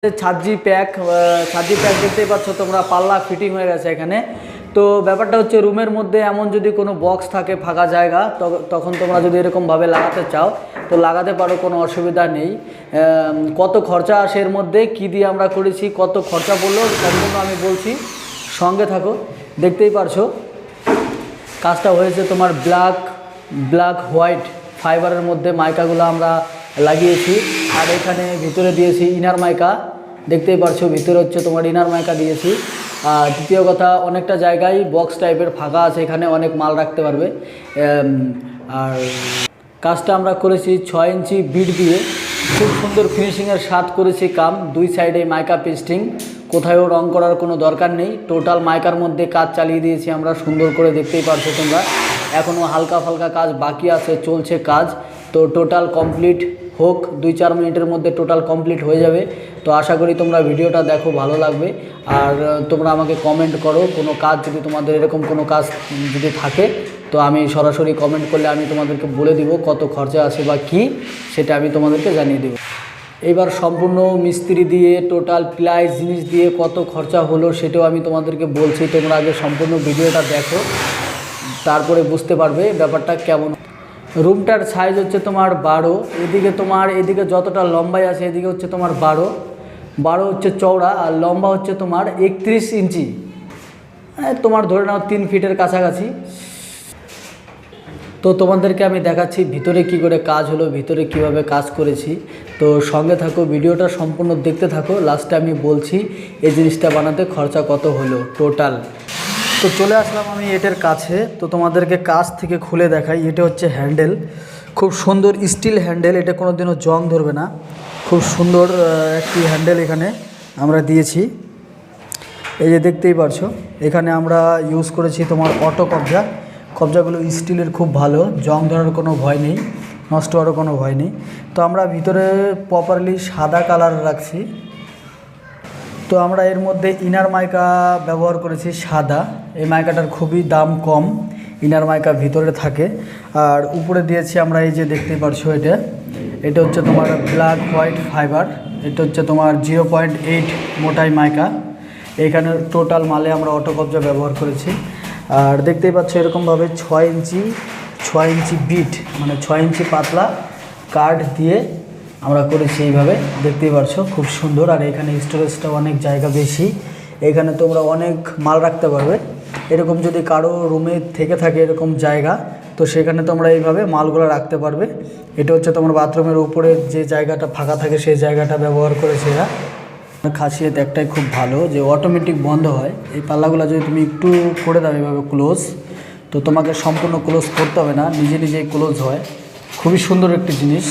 ছাদজি pack দেখতেই পাচ্ছ তোমরা, পাল্লা ফিটিং হয়ে গেছে এখানে। তো ব্যাপারটা হচ্ছে রুমের মধ্যে এমন যদি কোনো বক্স থাকে ফাঁকা জায়গা, তখন তোমরা যদি এরকমভাবে লাগাতে চাও তো লাগাতে পারো, কোনো অসুবিধা নেই। কত খরচা আসে এর মধ্যে, কী দিয়ে আমরা করেছি, কত খরচা পড়লো সম্পূর্ণ আমি বলছি, সঙ্গে থাকো। দেখতেই পারছো কাজটা হয়েছে তোমার ব্ল্যাক হোয়াইট ফাইবারের মধ্যে মাইকাগুলো আমরা লাগিয়েছি। আর এখানে ভিতরে দিয়েছি ইনার মাইকা, দেখতেই পারছো ভিতরে হচ্ছে তোমার ইনার মাইকা দিয়েছি। আর দ্বিতীয় কথা, অনেকটা জায়গায় বক্স টাইপের ফাঁকা আছে, এখানে অনেক মাল রাখতে পারবে। আর কাজটা আমরা করেছি 6 ইঞ্চি বিট দিয়ে, খুব সুন্দর ফিনিশিংয়ের সাথ করেছি কাম। দুই সাইডে মাইকা পেস্টিং, কোথাও রং করার কোনো দরকার নেই, টোটাল মাইকার মধ্যে কাজ চালিয়ে দিয়েছি আমরা সুন্দর করে, দেখতেই পারছো তোমরা। এখনও হালকা ফালকা কাজ বাকি আছে, চলছে কাজ। তো টোটাল কমপ্লিট হোক, 2-4 মিনিটের মধ্যে টোটাল কমপ্লিট হয়ে যাবে। তো আশা করি তোমরা ভিডিওটা দেখো, ভালো লাগবে। আর তোমরা আমাকে কমেন্ট করো, কোনো কাজ যদি তোমাদের এরকম কোনো কাজ যদি থাকে তো আমি সরাসরি কমেন্ট করলে আমি তোমাদেরকে বলে দিব কত খরচা আছে বা কী, সেটা আমি তোমাদেরকে জানিয়ে দেবো। এবার সম্পূর্ণ মিস্ত্রি দিয়ে টোটাল প্লাই জিনিস দিয়ে কত খরচা হলো সেটাও আমি তোমাদেরকে বলছি। তোমরা আগে সম্পূর্ণ ভিডিওটা দেখো, তারপরে বুঝতে পারবে ব্যাপারটা কেমন। রুমটার সাইজ হচ্ছে তোমার 12, এদিকে যতটা লম্বাই আছে এদিকে হচ্ছে তোমার 12 হচ্ছে চওড়া, আর লম্বা হচ্ছে তোমার 31 ইঞ্চি, তোমার ধরে নাও 3 ফিটের কাছাকাছি। তো তোমাদেরকে আমি দেখাচ্ছি ভিতরে কি করে কাজ হলো, ভিতরে কিভাবে কাজ করেছি। তো সঙ্গে থাকো, ভিডিওটা সম্পূর্ণ দেখতে থাকো, লাস্টে আমি বলছি এই জিনিসটা বানাতে খরচা কত হলো টোটাল। তো চলে আসলাম আমি এটার কাছে, তো তোমাদেরকে কাছ থেকে খুলে দেখাই। এটা হচ্ছে হ্যান্ডেল, খুব সুন্দর স্টিল হ্যান্ডেল, এটা কোনো দিনও জং ধরবে না। খুব সুন্দর একটি হ্যান্ডেল এখানে আমরা দিয়েছি, এই যে দেখতেই পারছো। এখানে আমরা ইউজ করেছি তোমার অটো কবজাগুলো স্টিলের, খুব ভালো, জং ধরার কোনো ভয় নেই, নষ্ট হওয়ারও কোনো ভয় নেই। তো আমরা ভিতরে প্রপারলি সাদা কালার রাখছি। তো আমরা এর মধ্যে ইনার মাইকা ব্যবহার করেছি সাদা, এই মাইকাটার খুবই দাম কম, ইনার মাইকা ভিতরে থাকে। আর উপরে দিয়েছি আমরা, এই যে দেখতেই পারছো, এটা হচ্ছে তোমার ব্ল্যাক হোয়াইট ফাইবার, এটা হচ্ছে তোমার 0.8 মোটাই মাইকা। এইখানে টোটাল মালে আমরা অটো কবজা ব্যবহার করেছি। আর দেখতেই পাচ্ছ এরকমভাবে 6 ইঞ্চি বিট, মানে 6 ইঞ্চি পাতলা কাঠ দিয়ে আমরা করেছি এইভাবে, দেখতেই পারছো খুব সুন্দর। আর এখানে স্টোরেজটা অনেক জায়গা বেশি, এখানে তোমরা অনেক মাল রাখতে পারবে। এরকম যদি কারো রুমে থেকে থাকে এরকম জায়গা, তো সেখানে তোমরা এইভাবে মালগুলো রাখতে পারবে। এটা হচ্ছে তোমার বাথরুমের উপরে যে জায়গাটা ফাঁকা থাকে সেই জায়গাটা ব্যবহার করেছে এরা। খাসিয়ত একটাই খুব ভালো, যে অটোমেটিক বন্ধ হয়। এই পাল্লাগুলো যদি তুমি একটু করে দাও এভাবে ক্লোজ, তো তোমাকে সম্পূর্ণ ক্লোজ করতে হবে না, নিজেই ক্লোজ হয়। খুবই সুন্দর একটি জিনিস,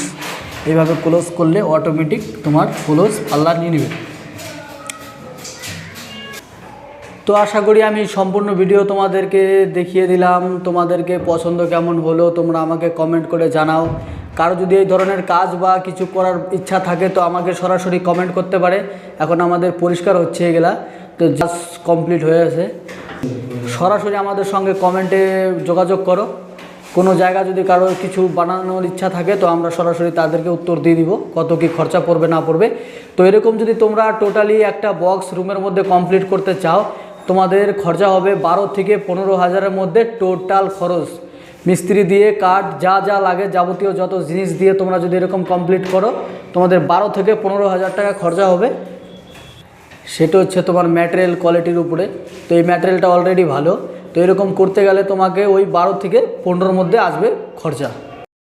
এইভাবে ক্লোজ করলে অটোমেটিক তোমার ক্লোজ পাল্লা নিয়ে নেবে। তো আশা করি আমি সম্পূর্ণ ভিডিও তোমাদেরকে দেখিয়ে দিলাম। তোমাদেরকে পছন্দ কেমন হলো তোমরা আমাকে কমেন্ট করে জানাও। কারো যদি এই ধরনের কাজ বা কিছু করার ইচ্ছা থাকে তো আমাকে সরাসরি কমেন্ট করতে পারে। এখন আমাদের পরিষ্কার হচ্ছে এগুলা, তো জাস্ট কমপ্লিট হয়ে গেছে। সরাসরি আমাদের সঙ্গে কমেন্টে যোগাযোগ করো। কোনো জায়গা যদি কারো কিছু বানানোর ইচ্ছা থাকে তো আমরা সরাসরি তাদেরকে উত্তর দিয়ে দিব কত কি খরচা পড়বে না পড়বে। তো এরকম যদি তোমরা টোটালি একটা বক্স রুমের মধ্যে কমপ্লিট করতে চাও, তোমাদের খরচা হবে 12 থেকে 15 হাজারের মধ্যে টোটাল খরচ। মিস্ত্রি দিয়ে কাঠ যা লাগে যাবতীয় যত জিনিস দিয়ে তোমরা যদি এরকম কমপ্লিট করো, তোমাদের 12 থেকে 15 হাজার টাকা খরচা হবে। সেটা হচ্ছে তোমার ম্যাটেরিয়াল কোয়ালিটির উপরে। তো এই ম্যাটেরিয়ালটা অলরেডি ভালো, তো এরকম করতে গেলে তোমাকে ওই 12 থেকে 15-র মধ্যে আসবে খরচা।